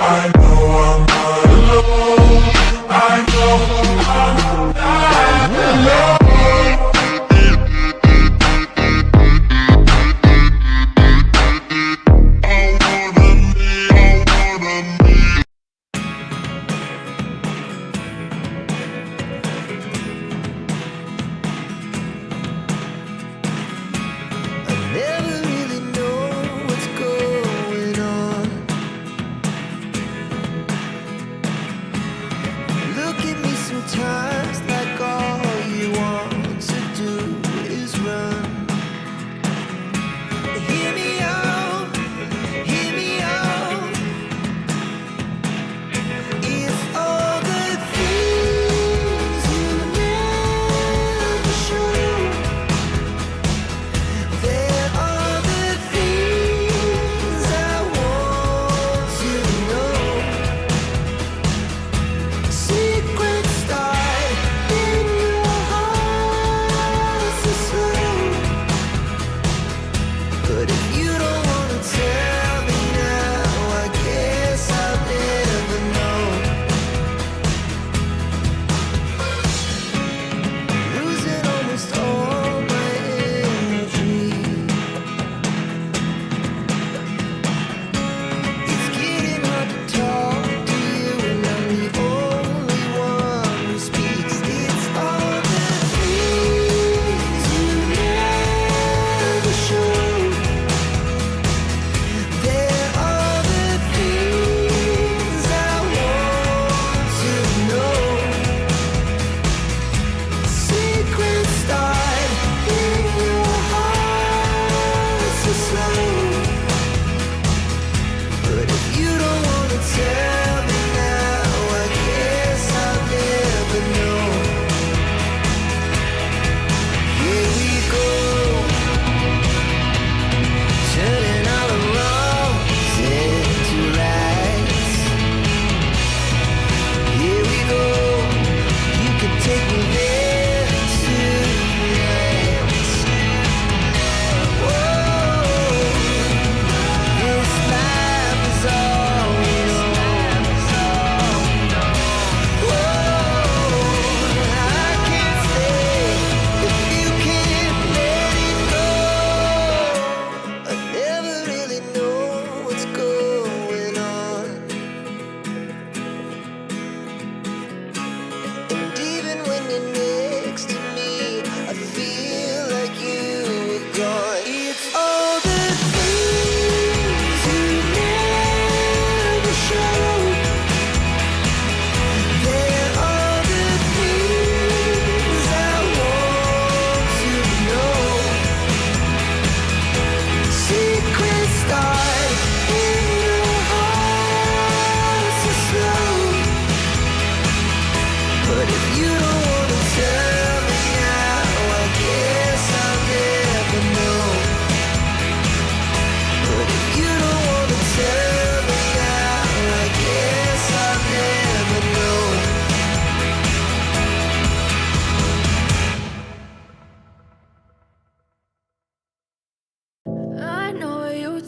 I know I'm not alone. I know I'm not alone. Sometimes like all you want to do is run. Hear me out, hear me out. It's all the things you never show. There are the things I want to know. Secrets but if you don't wanna tell me now, I guess I'll never know. Losing almost all my energy. It's getting hard to talk to you, and I'm the only one who speaks. It's all the things you never show.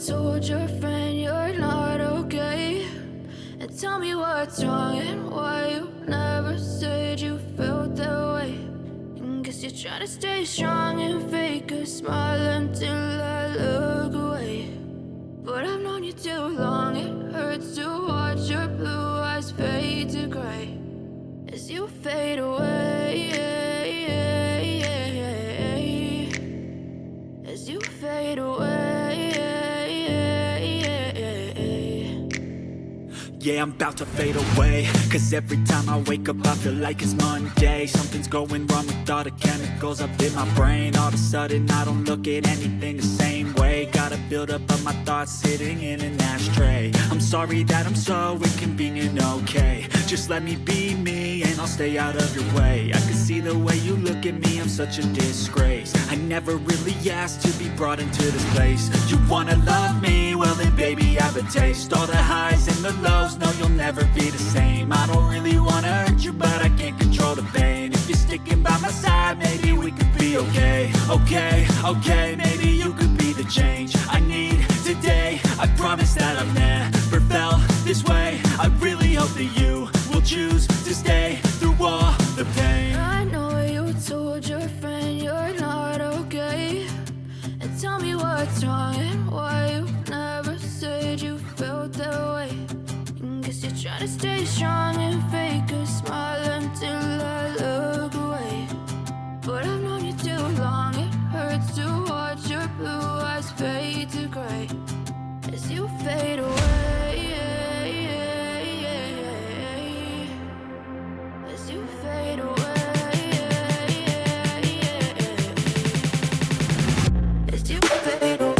Told your friend you're not okay, and tell me what's wrong and why you never said you felt that way. And guess you're trying to stay strong and fake a smile until I look away. But I've known you too long, it hurts to watch your blue eyes fade to gray as you fade away, as you fade away. Yeah, I'm about to fade away, cause every time I wake up I feel like it's Monday. Something's going wrong with all the chemicals up in my brain. All of a sudden I don't look at anything the same way. Gotta build up of my thoughts sitting in an ashtray. I'm sorry that I'm so inconvenient, okay. Just let me be me and I'll stay out of your way. I can see the way you look at me, I'm such a disgrace. I never really asked to be brought into this place. You wanna love me? Well then baby I have a taste. All the highs and the lows, no you'll never be the same. I don't really wanna hurt you but I can't control the pain. If you're sticking by my side, maybe we could be okay. Okay, maybe you could be the change I need today. I promise that I've never felt this way. choose to stay through all the pain. I know you told your friend you're not okay, and tell me what's wrong and why you never said you felt that way. Guess you're trying to stay strong and fake a smile until I look away. But I've known you too long, it hurts to watch your blue eyes fade to gray as you fade away. As you fade away. As you fade away.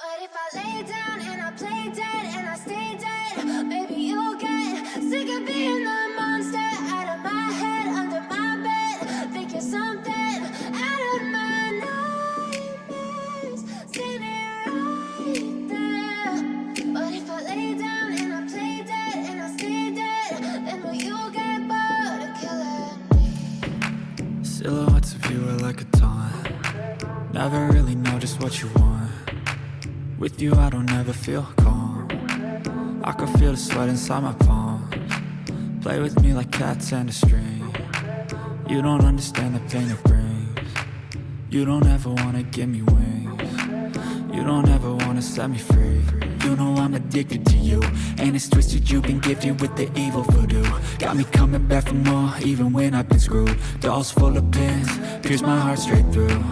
But if I lay down and I play dead and I stay dead, maybe you'll get sick of being the monster out of my head, under my bed. Think you're something out of my nightmares, standing right there. But if I lay down and I play dead and I stay dead, then will you get bored of killing me? Silhouettes of you are like a taunt. Never really know just what you want. With you I don't ever feel calm. I can feel the sweat inside my palms. Play with me like cats and a string. You don't understand the pain it brings. You don't ever wanna give me wings. You don't ever wanna set me free. You know I'm addicted to you, and it's twisted, you've been gifted with the evil voodoo. Got me coming back for more, even when I've been screwed. Dolls full of pins, pierce my heart straight through.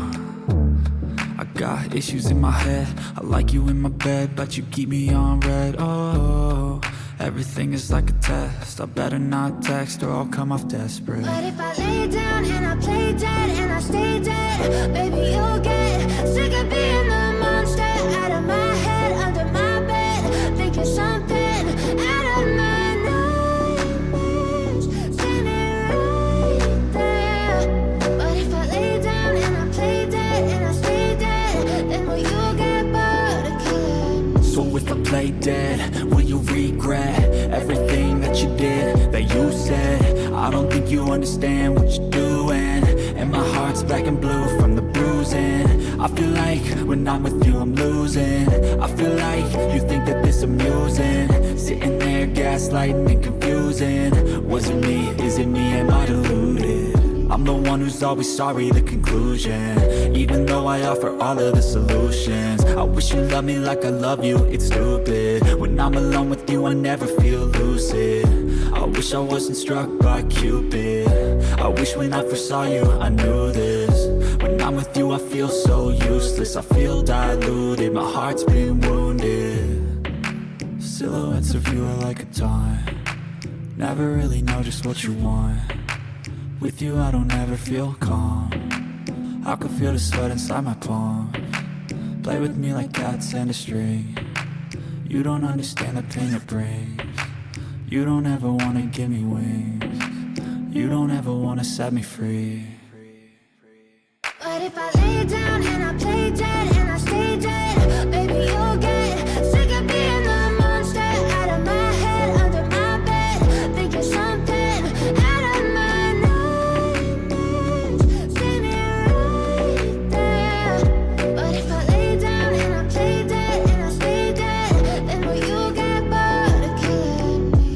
I got issues in my head, I like you in my bed, but you keep me on red. Oh, everything is like a test. I better not text or I'll come off desperate. But if I lay down and I play dead and I stay dead, maybe you'll get sick of being the monster out of my head, under my bed. Think you're something out of my nightmares, standing right there. But if I lay down and I play dead and I stay dead, then will you get bored of killing me? So if I play dead, will you regret everything that you did, that you said? I don't think you understand what you're doing, and my heart's black and blue from the bruising. I feel like when I'm with you I'm losing. I feel like you think that this amusing, sitting there gaslighting and confusing. Was it me? Is it me? Am I deluded? I'm the one who's always sorry, the conclusion. Even though I offer all of the solutions, I wish you loved me like I love you, it's stupid. When I'm alone with you I never feel lucid. I wish I wasn't struck by Cupid. I wish when I first saw you I knew this. When I'm with you I feel so useless, I feel diluted, my heart's been wounded. Silhouettes of you are like a taunt, never really know just what you want. With you I don't ever feel calm, I can feel the sweat inside my palm. Play with me like cats and a string, you don't understand the pain it brings. You don't ever wanna give me wings, you don't ever wanna set me free. But if I lay down and I play dead and I stay dead, baby you'll get sick of being the monster out of my head, under my bed, thinking something out of my nightmares. Stay me right there. But if I lay down and I play dead and I stay dead, then will you get bored of killing me?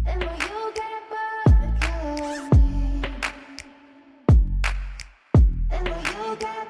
Then will you get bored of killing me? And will you get